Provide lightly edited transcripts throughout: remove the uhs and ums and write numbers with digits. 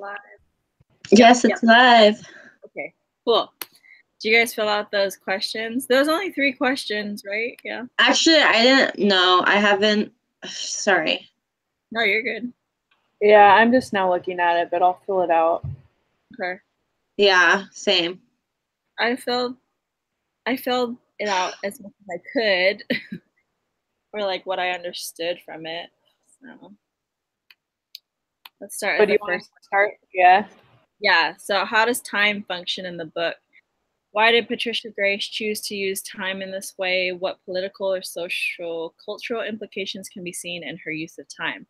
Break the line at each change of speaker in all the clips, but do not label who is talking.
live?
Yes, it's live.
Okay, cool. Do you guys fill out those questions? There was only 3 questions, right? Yeah.
Actually, I didn't know. I haven't. Sorry.
No, you're good.
Yeah, I'm just now looking at it, but I'll fill it out.
Okay.
Yeah, same.
I filled it out as much as I could, or like what I understood from it. So let's start
But
with
do you
the
want
first.
to start? Yeah.
Yeah. So how does time function in the book? Why did Patricia Grace choose to use time in this way? What political or social, cultural implications can be seen in her use of time?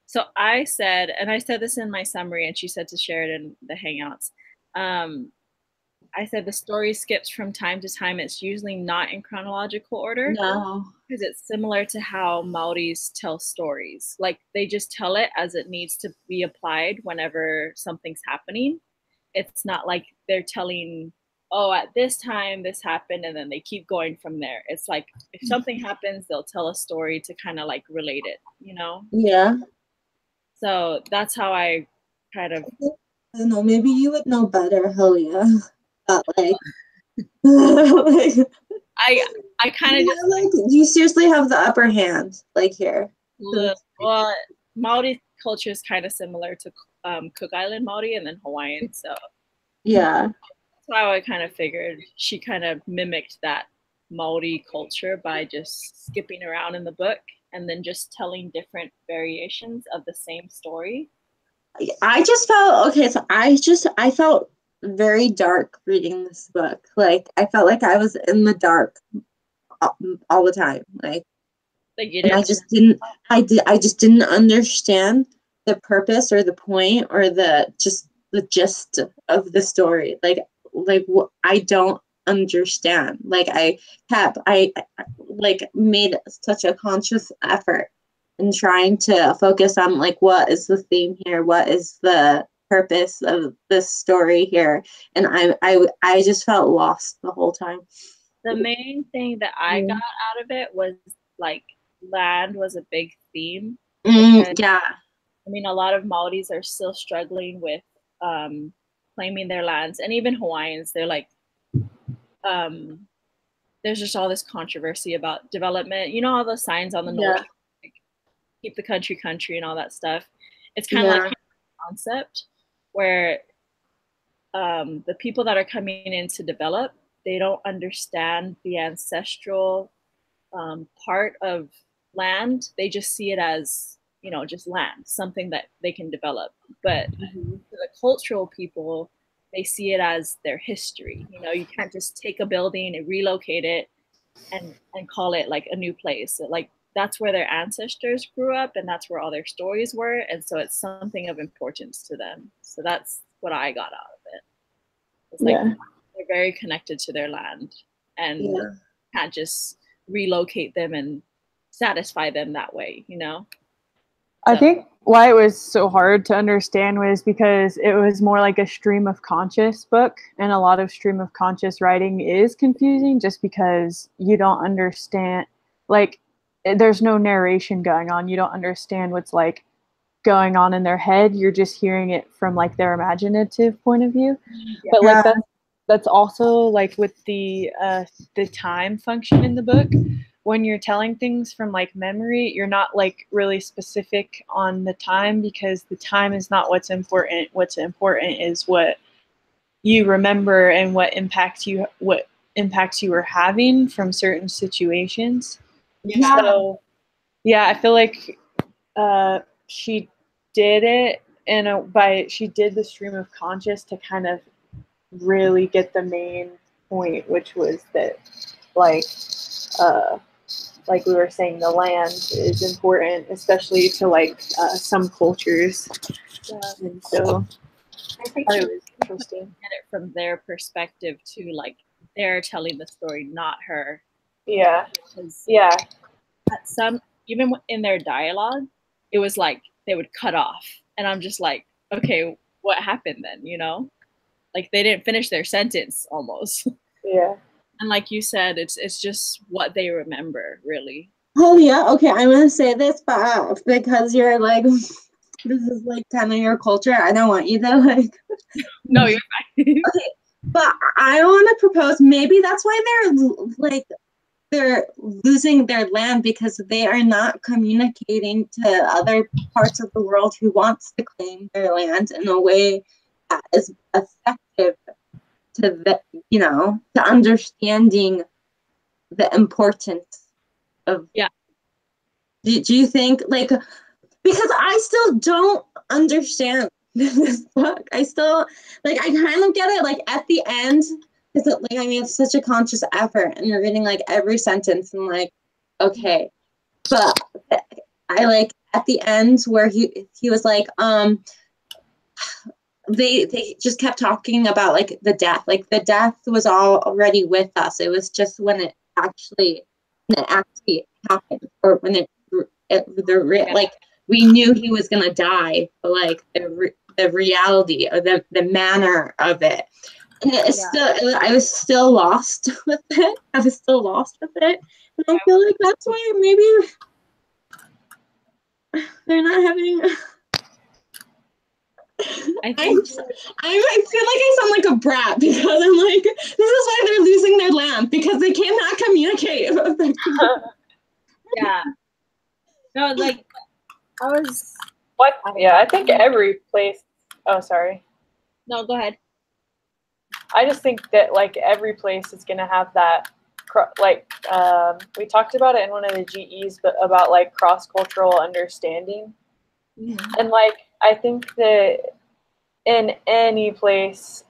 So I said, and I said this in my summary, and she said to share it in the Hangouts. I said the story skips from time to time. It's usually not in chronological order.
No.
Because it's similar to how Maoris tell stories. Like they just tell it as it needs to be applied whenever something's happening. It's not like they're telling, oh, at this time this happened, and then they keep going from there. It's like if something happens, they'll tell a story to kind of like relate it, you know?
Yeah.
So that's how I kind of.
I don't know. Maybe you would know better, Helia. But like, like
I kind of just
like you seriously have the upper hand, like here.
Well, Maori culture is kind of similar to Cook Island Maori and then Hawaiian, so
yeah,
that's how I kind of figured she kind of mimicked that Maori culture by just skipping around in the book and then just telling different variations of the same story.
I just felt okay. So I felt very dark reading this book. Like I felt like I was in the dark all the time. Like and I just didn't understand the purpose or the point or the gist of the story. Like I don't understand. Like I like made such a conscious effort in trying to focus on like what is the theme here, what is the purpose of this story here, and I just felt lost the whole time.
The main thing that I got out of it was like land was a big theme.
Yeah.
I mean, a lot of Maoris are still struggling with claiming their lands, and even Hawaiians, they're like, there's just all this controversy about development. You know, all those signs on the north, like, keep the country, and all that stuff. It's kind of like a concept where the people that are coming in to develop, they don't understand the ancestral part of land. They just see it as, you know, just land, something that they can develop. But to the cultural people, they see it as their history. You know, you can't just take a building and relocate it and call it like a new place. Like that's where their ancestors grew up and that's where all their stories were. And so it's something of importance to them. So that's what I got out of it. It's like they're very connected to their land and can't just relocate them and satisfy them that way, you know?
I think why it was so hard to understand was because it was more like a stream of conscious book, and a lot of stream of conscious writing is confusing just because you don't understand, like there's no narration going on. You don't understand what's like going on in their head. You're just hearing it from like their imaginative point of view. But like that's also like with the time function in the book. When you're telling things from like memory, you're not like really specific on the time because the time is not what's important. What's important is what you remember and what impacts you were having from certain situations.
Yeah.
So yeah, I feel like she did it she did the stream of conscious to kind of really get the main point, which was that like we were saying, the land is important, especially to like some cultures. And so
I think
it was interesting.
Get it from their perspective too, like they're telling the story, not her.
Yeah.
At some, even in their dialogue, it was like they would cut off, and I'm just like, okay, what happened then? You know, like they didn't finish their sentence almost.
Yeah.
And like you said, it's just what they remember, really.
Oh yeah, okay. I'm gonna say this, but because you're like this is like kind of your culture. I don't want you to like.
No, you're fine.
Okay, but I want to propose. Maybe that's why they're losing their land, because they are not communicating to other parts of the world who wants to claim their land in a way that is effective to the, to understanding the importance of.
Yeah.
Do you think, like, because I still don't understand this book. I still, like, I kind of get it, like, at the end, because, like, I mean, it's such a conscious effort, and you're reading, like, every sentence, and, like, okay. But I, like, at the end, where he was like, they just kept talking about, like, the death. Like, the death was already with us. It was just when it actually happened, or when like, we knew he was gonna die, but like the reality or the manner of it, and it's still, I was still lost with it. And I feel like that's why maybe they're not having. I feel like I sound like a brat, because I'm like, this is why they're losing their land, because they cannot communicate.
Yeah. No, like, I was.
What? Yeah, I think every place. Oh, sorry.
No, go ahead.
I just think that, like, every place is gonna have that, like, we talked about it in one of the GEs, but about, like, cross-cultural understanding. Mm-hmm. And, like, I think that in any place,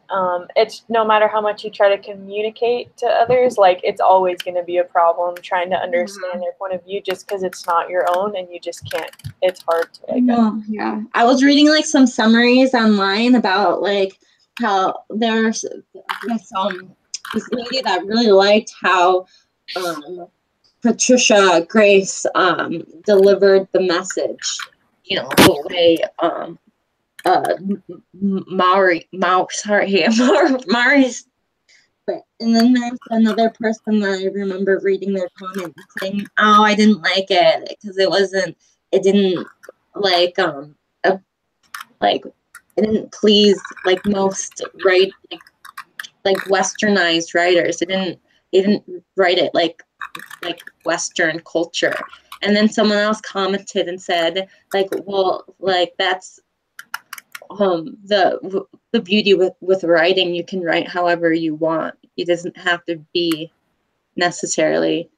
it's no matter how much you try to communicate to others, like, it's always going to be a problem trying to understand their point of view, just because it's not your own, and you just can't. It's hard to, like.
Yeah, I was reading, like, some summaries online about, like, how there's this lady that really liked how Patricia Grace delivered the message, the way Mauri's. And then there's another person that I remember reading their comment saying, "Oh, I didn't like it because it didn't like it didn't please, like, most like westernized writers. It didn't write it like Western culture." And then someone else commented and said, like, well, like, that's the beauty with writing. You can write however you want. It doesn't have to be necessarily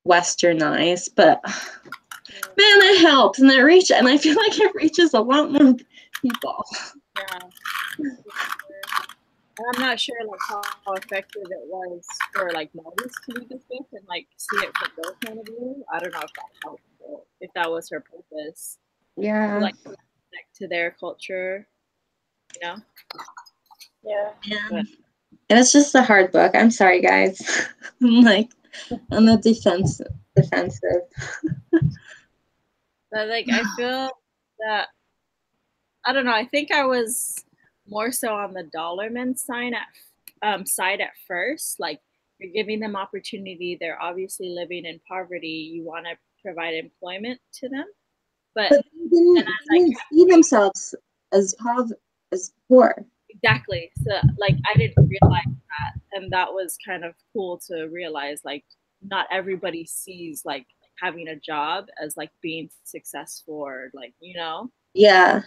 westernized, but man, it helps, and I feel like it reaches a lot more people.
Yeah. I'm not sure, like, how effective it was for, like, Maurice to read this book and, like, see it from their point of view. I don't know if that helped, if that was her purpose.
Yeah.
To, like, connect to their culture,
Yeah.
But it was just a hard book. I'm sorry, guys. I'm like on the defensive.
But, like, I feel that, I don't know, I think I was more so on the Dollarman side at first. Like, you're giving them opportunity. They're obviously living in poverty. You want to provide employment to them. But
they didn't see themselves as poor.
Exactly. So, like, I didn't realize that. And that was kind of cool to realize, like, not everybody sees, like, having a job as, like, being successful, or, like,
Yeah.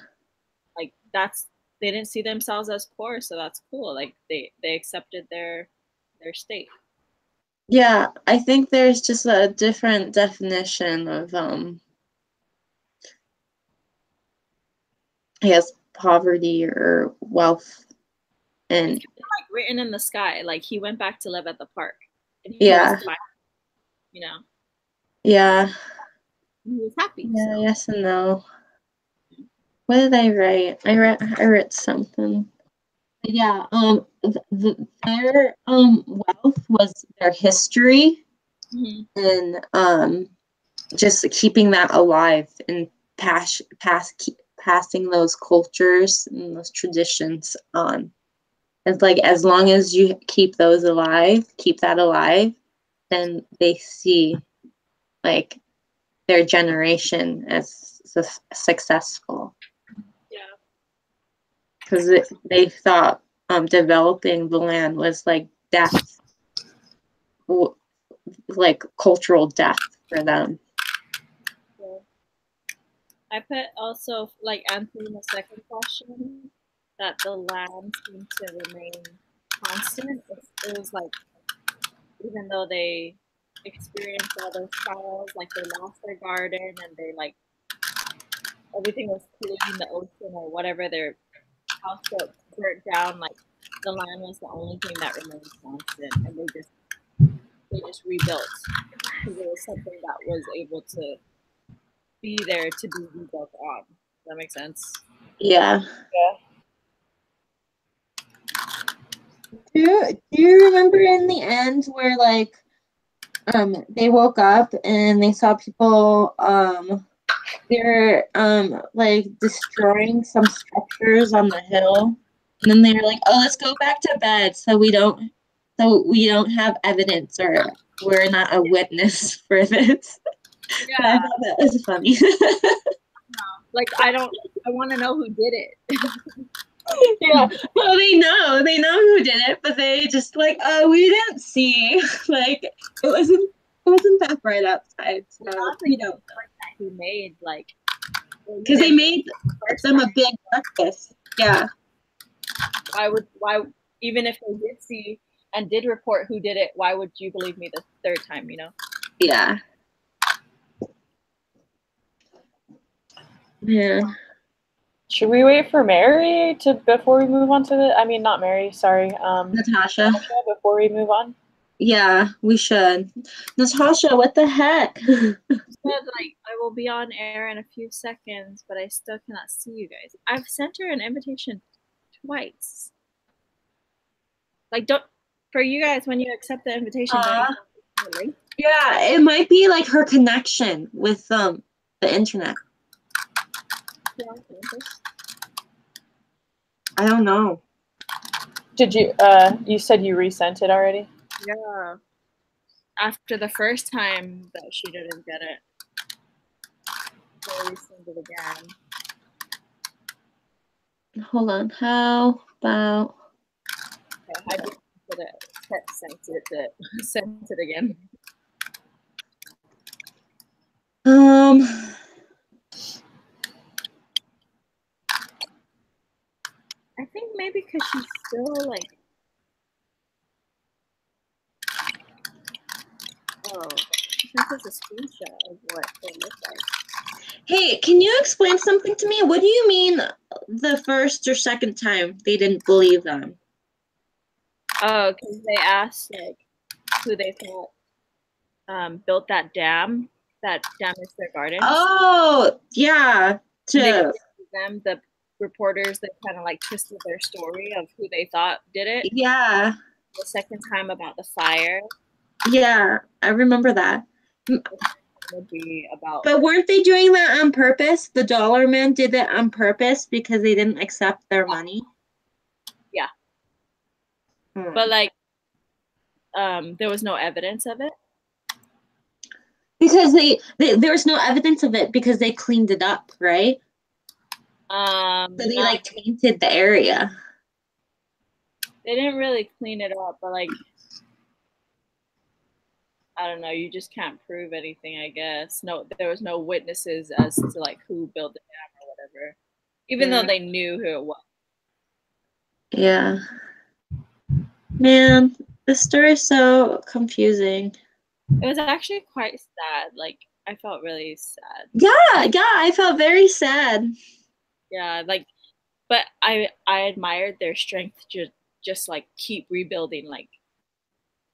Like, they didn't see themselves as poor, so that's cool. Like, they accepted their state.
Yeah, I think there's just a different definition of I guess poverty or wealth, and
it's like written in the sky. Like, he went back to live at the park, and
he
was fine,
Yeah.
He was happy.
Yeah, so. Yes and no. What did I write? I wrote something. Yeah, their wealth was their history, and just keeping that alive and passing those cultures and those traditions on. It's like, as long as you keep that alive, then they see, like, their generation as successful.
Yeah.
Because they thought developing the land was like death, like cultural death for them.
Yeah. I put also, like, answering the second question, that the land seemed to remain constant. It was like, even though they experienced all those trials, like they lost their garden and they like everything was polluting the ocean or whatever, their house got burnt down, like the land was the only thing that remained constant, and they just rebuilt because it was something that was able to be there to be rebuilt on. Does that make sense?
Yeah.
Yeah.
Do you remember in the end where like they woke up and they saw people they're like destroying some structures on the hill, and then they were like, oh, let's go back to bed so we don't have evidence, or we're not a witness for this.
Yeah.
I thought that was funny.
Like, I want to know who did it.
Yeah, well, they know who did it, but they just like, oh, we didn't see. Like, it wasn't that bright outside, so we don't know.
That he made, like,
because they made them a big breakfast. Yeah.
Why even if they did see and did report who did it, why would you believe me the third time, you know?
Yeah. Yeah.
Should we wait for Mary before we move on to not Mary, sorry.
Natasha,
before we move on?
Yeah, we should. Natasha, what the heck?
She said, like, I will be on air in a few seconds, but I still cannot see you guys. I've sent her an invitation twice. Like, for you guys, when you accept the invitation,
yeah, it might be like her connection with the internet. I don't know.
Did you you said you resent it already?
Yeah. After the first time that she didn't get it, so I resent it again.
Hold on. How about?
Okay, I just sent it again. I think maybe because she's still like, oh, she sent us a screenshot of what they look like.
Hey, can you explain something to me? What do you mean the first or second time they didn't believe them?
Oh, because they asked like who they thought built that dam that damaged their gardens.
Oh, yeah.
Them, the reporters, that kind of like twisted their story of who they thought did it.
Yeah.
The second time about the fire.
Yeah, I remember that.
Would be about.
But weren't they doing that on purpose? The dollar men did it on purpose because they didn't accept their money.
Yeah. But like, there was no evidence of it.
Because there was no evidence of it because they cleaned it up, right? So they like tainted the area.
They didn't really clean it up, but like, I don't know, you just can't prove anything, I guess. No, there was no witnesses as to like who built the dam or whatever, even though they knew who it was.
Yeah. Man, the story is so confusing.
It was actually quite sad. Like, I felt really sad.
Yeah, I felt very sad.
Yeah, like, but I admired their strength to just like keep rebuilding. Like,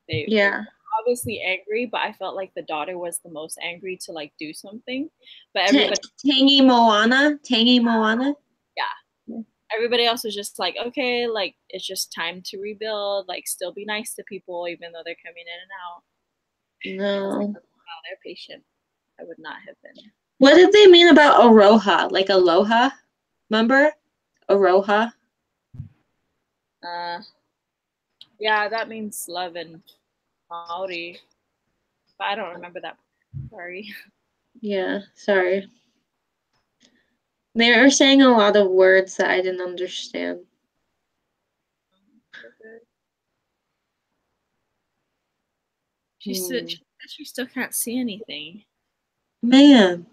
they were obviously angry, but I felt like the daughter was the most angry to like do something. But everybody,
Tangy Moana.
Yeah. Everybody else was just like, okay, like it's just time to rebuild. Like, still be nice to people, even though they're coming in and out.
No.
Like, wow, they're patient. I would not have been.
What did they mean about Aroha? Like aloha? Remember? Aroha?
Yeah, that means love in Maori. But I don't remember that. Sorry.
Yeah, sorry. They were saying a lot of words that I didn't understand.
She said she still can't see anything.
Man.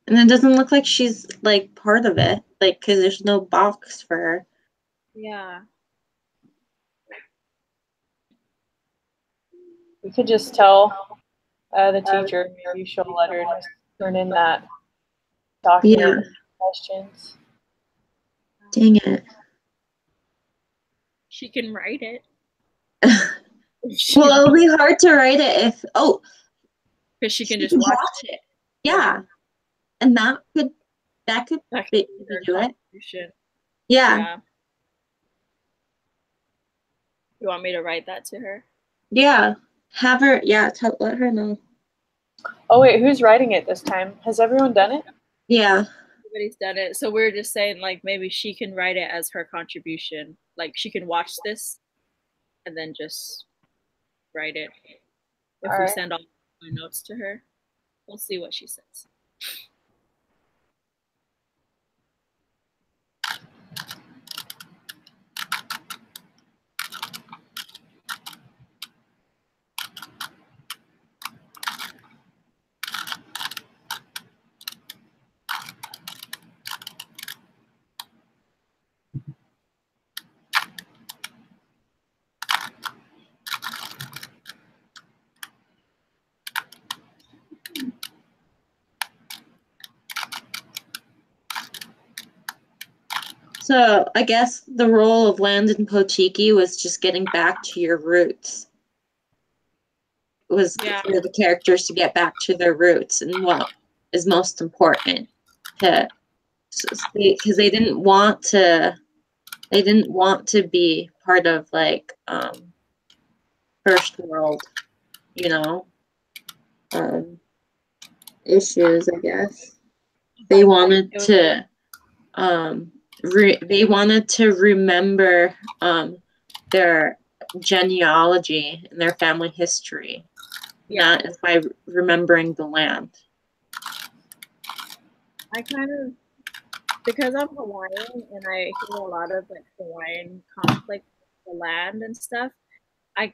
And it doesn't look like she's, like, part of it. Like, because there's no box for her.
Yeah.
We could just tell the teacher, maybe she'll let her just turn in that document questions.
Dang it.
She can write it.
Well, it'll be hard to write it if,
because she can just watch it.
Yeah. And that could maybe do it. Yeah.
You want me to write that to her?
Yeah. Have her, let her know.
Oh, wait, who's writing it this time? Has everyone done it?
Yeah.
Everybody's done it. So we're just saying, like, maybe she can write it as her contribution. Like, she can watch this and then just write it. If we send all my notes to her, we'll see what she says.
So I guess the role of land in Potiki was just getting back to your roots. It was for the characters to get back to their roots and what is most important to, because they didn't want to be part of, like, first world, issues, I guess. They wanted to remember their genealogy and their family history. Yeah. That is by remembering the land.
I kind of, because I'm Hawaiian and I hear a lot of, like, Hawaiian conflict with the land and stuff, I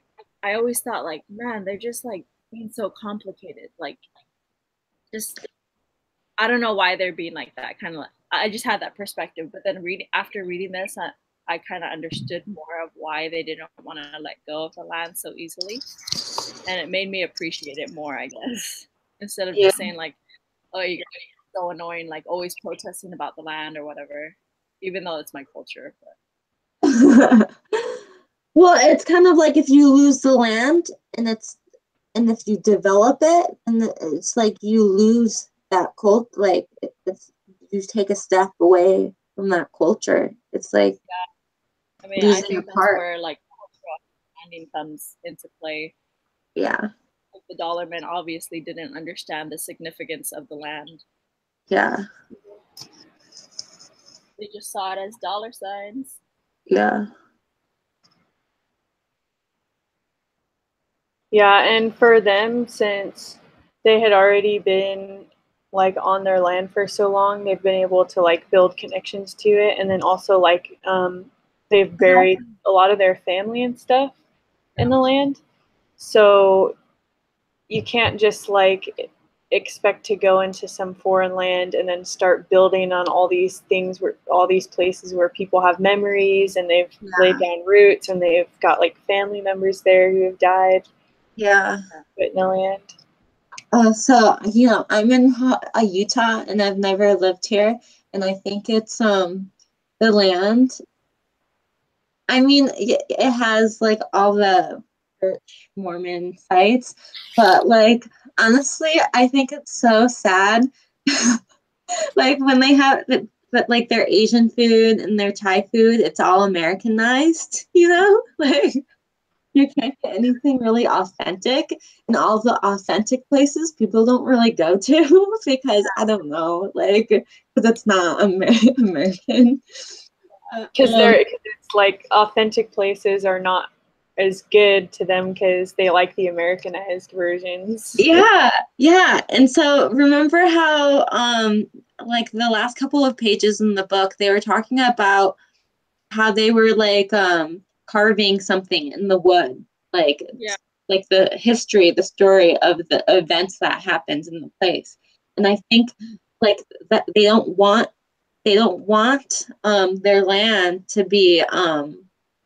always thought, like, man, they're just, like, being so complicated. Like, just, I don't know why they're being like that. Kind of, like, I just had that perspective. But then after reading this, I kind of understood more of why they didn't want to let go of the land so easily. And it made me appreciate it more, I guess. Instead of just saying, like, oh, you're so annoying, like, always protesting about the land or whatever, even though it's my culture.
But. Well, it's kind of like if you lose the land and if you develop it, and it's like you lose that cult, like if you take a step away from that culture, it's like
I mean, I think that's where, like, cultural understanding comes into play.
Yeah.
Like, the Dollarmen obviously didn't understand the significance of the land.
Yeah.
They just saw it as dollar signs.
Yeah.
Yeah, and for them, since they had already been, like, on their land for so long, they've been able to, like, build connections to it, and then also, like, they've buried a lot of their family and stuff in the land. So you can't just, like, expect to go into some foreign land and then start building on all these things, where all these places where people have memories and they've laid down roots and they've got, like, family members there who have died.
Yeah.
In the land.
So, I'm in Utah and I've never lived here, and I think it's the land. I mean, it has, like, all the church Mormon sites, but, like, honestly, I think it's so sad. Like, when they have like, their Asian food and their Thai food, it's all Americanized, like. You can't get anything really authentic, and all the authentic places people don't really go to because I don't know, like, because it's not American.
Because it's like authentic places are not as good to them because they like the Americanized versions.
Yeah. And so remember how like the last couple of pages in the book, they were talking about how they were like carving something in the wood, like like the history, the story of the events that happened in the place. And I think like that they don't want their land to be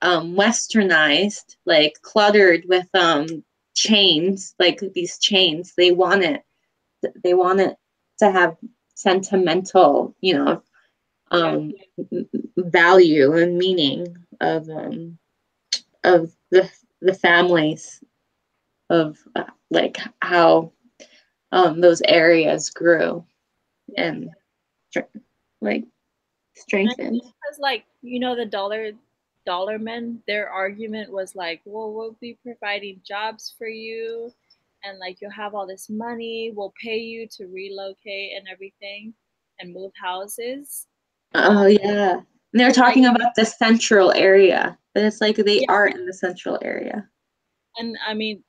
westernized, like cluttered with chains, like these chains. They want it to have sentimental, value and meaning of the families of like how those areas grew and like strengthened.
Because like the dollar men, their argument was like, well, we'll be providing jobs for you, and like you'll have all this money, we'll pay you to relocate and everything and move houses.
Oh yeah. And they're talking about the central area, but it's like they are in the central area.
And I mean,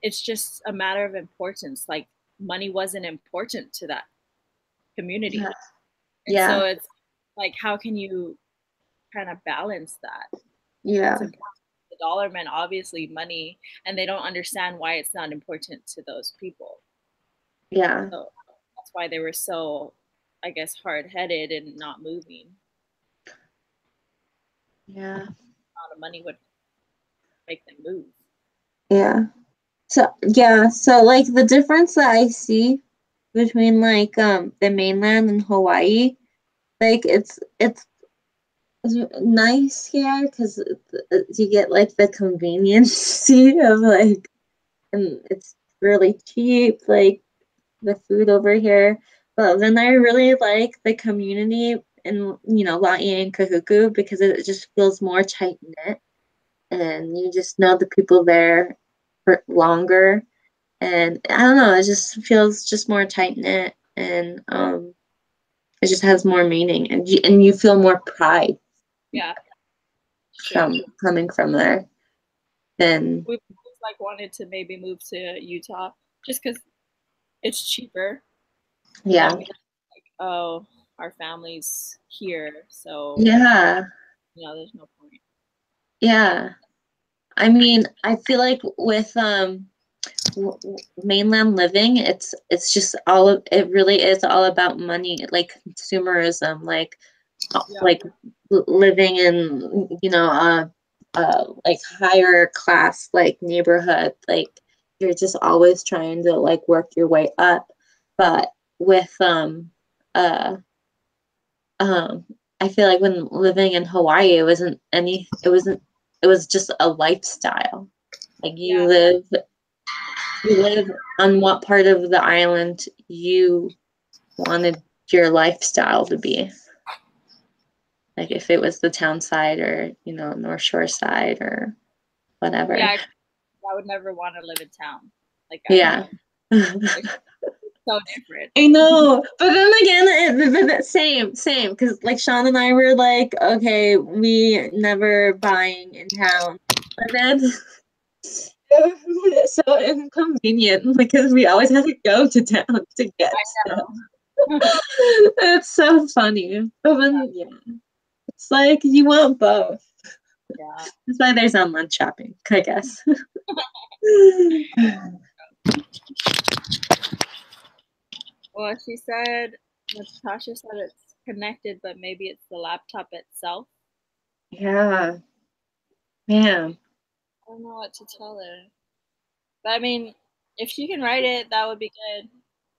it's just a matter of importance. Like money wasn't important to that community.
Yeah.
So it's like, how can you kind of balance that?
Yeah.
The dollar men, obviously money, and they don't understand why it's not important to those people.
Yeah.
So that's why they were so, I guess, hard-headed and not moving.
Yeah. A
lot of money would make them move.
Yeah. So like the difference that I see between like the mainland and Hawaii, like it's nice here because you get like the convenience of like, and it's really cheap, like the food over here. But then I really like the community in La'i and Kahuku because it just feels more tight knit, and you just know the people there for longer. And I don't know, it just feels just more tight knit, and it just has more meaning, and you feel more pride.
Yeah.
Coming from there. Then
we like wanted to maybe move to Utah just because it's cheaper.
Yeah.
Like, oh, our family's here, so
yeah.
There's no point.
Yeah. I mean, I feel like with mainland living, it's just it really is all about money, like consumerism, like living in like higher class like neighborhood, like you're just always trying to like work your way up. But with I feel like when living in Hawaii, it was just a lifestyle. Like you live on what part of the island you wanted your lifestyle to be. Like if it was the town side or, North Shore side or whatever.
Yeah, I would never want to live in town. Like so different.
I know, but then again, same. Because like Sean and I were like, okay, we never buying in town, but then it's so inconvenient because we always have to go to town to get stuff. It's so funny, but then it's like you want both.
Yeah,
that's why there's online shopping, I guess.
Well, she said, Natasha said it's connected, but maybe it's the laptop itself.
Yeah. Man.
I don't know what to tell her. But I mean, if she can write it, that would be good.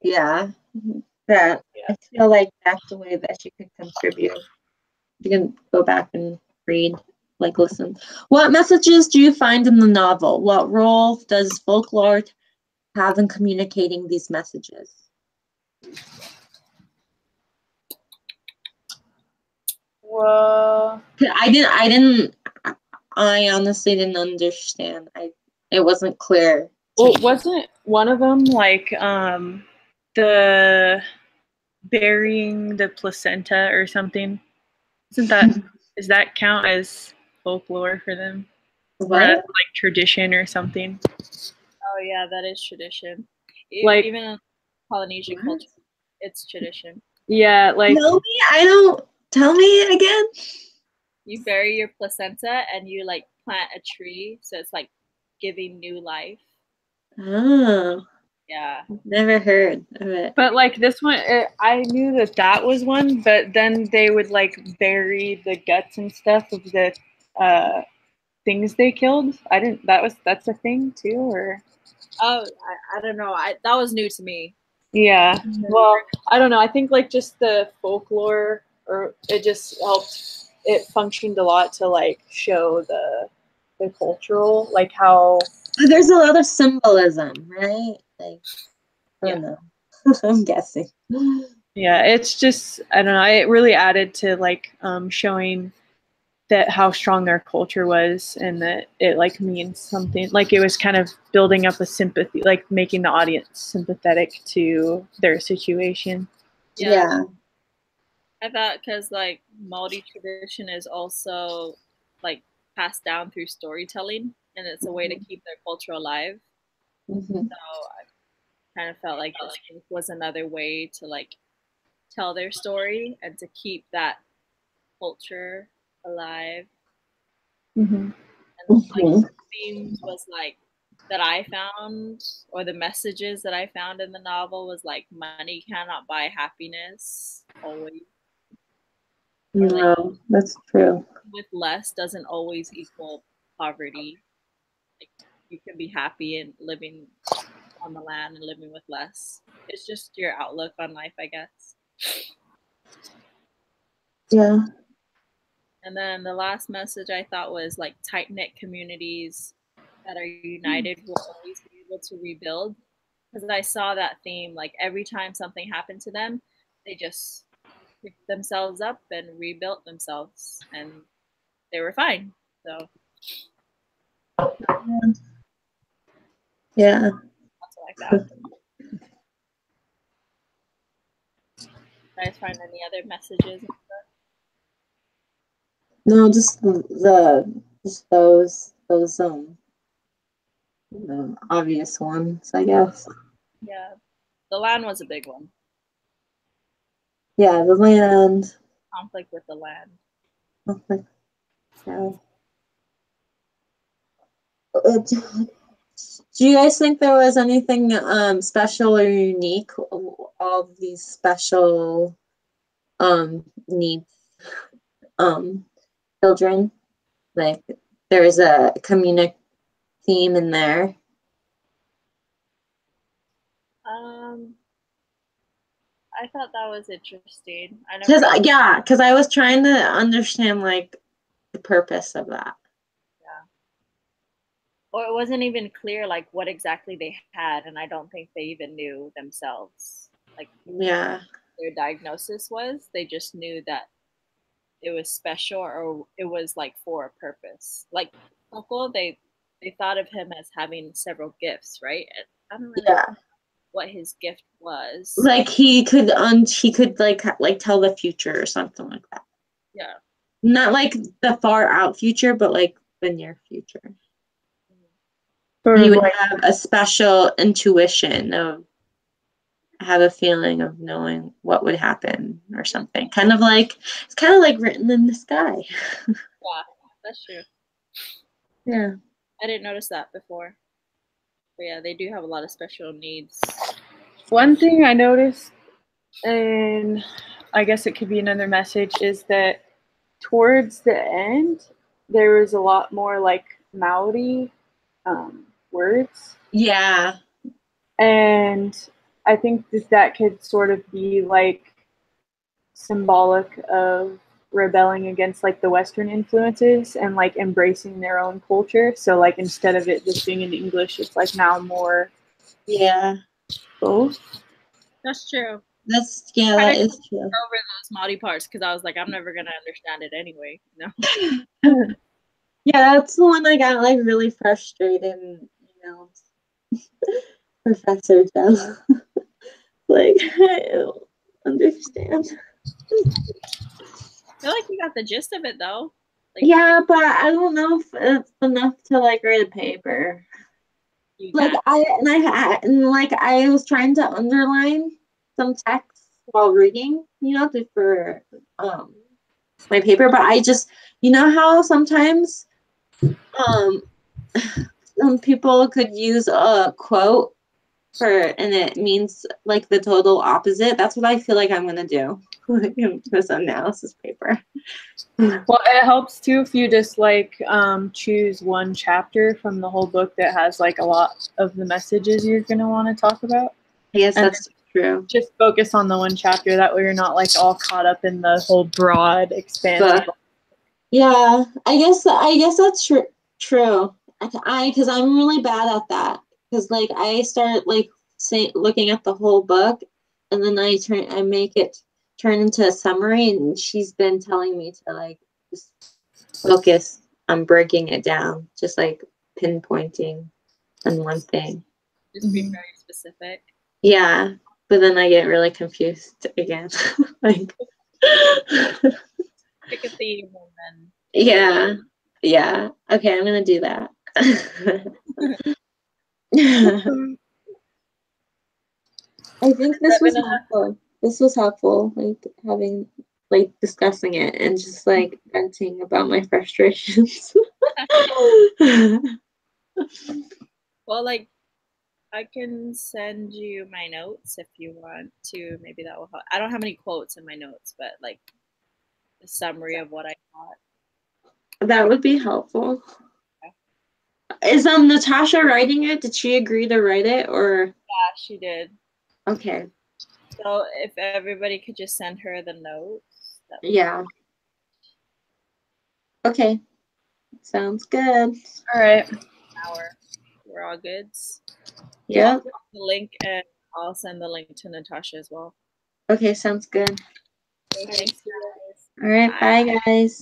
Yeah. I feel like that's the way that she could contribute. You can go back and read, like listen. What messages do you find in the novel? What role does folklore have in communicating these messages?
Well,
I honestly didn't understand. It wasn't clear.
Well, wasn't one of them like the burying the placenta or something? Does that count as folklore for them? Or as, like tradition or something.
Oh yeah, that is tradition.
Like
even in Polynesian culture, it's tradition.
Yeah, like
tell me again.
You bury your placenta and you like plant a tree, so it's like giving new life.
Oh.
Yeah.
Never heard of it.
But like this one, I knew that was one, but then they would like bury the guts and stuff of the things they killed. I didn't. That's a thing too, or?
Oh, I don't know. That was new to me.
Yeah. Well, I don't know. I think like just the folklore, or it just helped. It functioned a lot to like show the cultural, like how
there's a lot of symbolism, right? Like, I don't know. I'm guessing.
Yeah, it's just I don't know. It really added to like showing that how strong their culture was, and that it like means something. Like it was kind of building up a sympathy, like making the audience sympathetic to their situation.
Yeah.
I thought because like Maori tradition is also like passed down through storytelling, and it's a way to keep their culture alive. So I kind of felt like this was another way to like tell their story and to keep that culture alive. And like the themes was like that I found, or the messages that I found in the novel was like money cannot buy happiness always.
Or, like, no, that's true.
With less doesn't always equal poverty. Like you can be happy and living on the land and living with less. It's just your outlook on life, I guess.
Yeah.
And then the last message I thought was like tight knit communities that are united will always be able to rebuild. Because I saw that theme, like every time something happened to them, they just picked themselves up and rebuilt themselves, and they were fine. So,
yeah,
that's what I found. Did you guys find any other messages?
No, just those obvious ones, I guess.
Yeah, the land was a big one.
Yeah, the land.
Conflict with the land.
Conflict. Yeah. Do you guys think there was anything special or unique? All of these special needs children, like there is a comedic theme in there.
I thought that was interesting.
Because I was trying to understand like the purpose of that.
Yeah. Or it wasn't even clear like what exactly they had, and I don't think they even knew themselves. Like
yeah,
their diagnosis was. They just knew that it was special, or it was like for a purpose. Like Uncle, they thought of him as having several gifts, right? I don't really know what his gift was.
Like he could like tell the future or something like that.
Yeah.
Not like the far out future, but like the near future. He would have a special intuition of have a feeling of knowing what would happen or something. It's kind of like written in the sky.
Yeah, that's true.
Yeah.
I didn't notice that before. But yeah, they do have a lot of special needs.
One thing I noticed, and I guess it could be another message, is that towards the end, there was a lot more like Maori words.
Yeah.
And I think that could sort of be like symbolic of rebelling against like the Western influences and like embracing their own culture. So like instead of it just being in English, it's like now more both.
That's true.
That is true.
Over those Maori parts because I was like, I'm never gonna understand it anyway. No.
Yeah, that's the one I got like really frustrated. Professor Joe. Like I don't understand.
I feel like you got the gist of it though. Like,
yeah, but I don't know if it's enough to like write a paper. Like I was trying to underline some text while reading, for my paper, but I just, how sometimes some people could use a quote and it means like the total opposite. That's what I feel like I'm gonna do in this analysis paper.
Well, it helps too if you just like choose one chapter from the whole book that has like a lot of the messages you're gonna want to talk about.
Yes, that's true.
Just focus on the one chapter. That way, you're not like all caught up in the whole broad expanse.
Yeah, I guess that's true. Because I'm really bad at that. Because like I start like looking at the whole book, and then I make it turn into a summary, and she's been telling me to like just focus on breaking it down, just like pinpointing on one thing.
Just be very specific.
Yeah, but then I get really confused again. Like
pick a theme and then.
Yeah. Okay, I'm gonna do that. I think this was helpful. This was helpful, like discussing it and just like venting about my frustrations.
Well, like I can send you my notes if you want to. Maybe that will help. I don't have any quotes in my notes, but like the summary of what I thought.
That would be helpful. Okay. Is Natasha writing it? Did she agree to write it or?
Yeah, she did.
Okay.
So if everybody could just send her the notes.
Yeah. Okay. Sounds good.
All right.
We're all goods.
Yeah.
The link, and I'll send the link to Natasha as well.
Okay, sounds good.
Okay, thanks, guys.
All right, bye guys.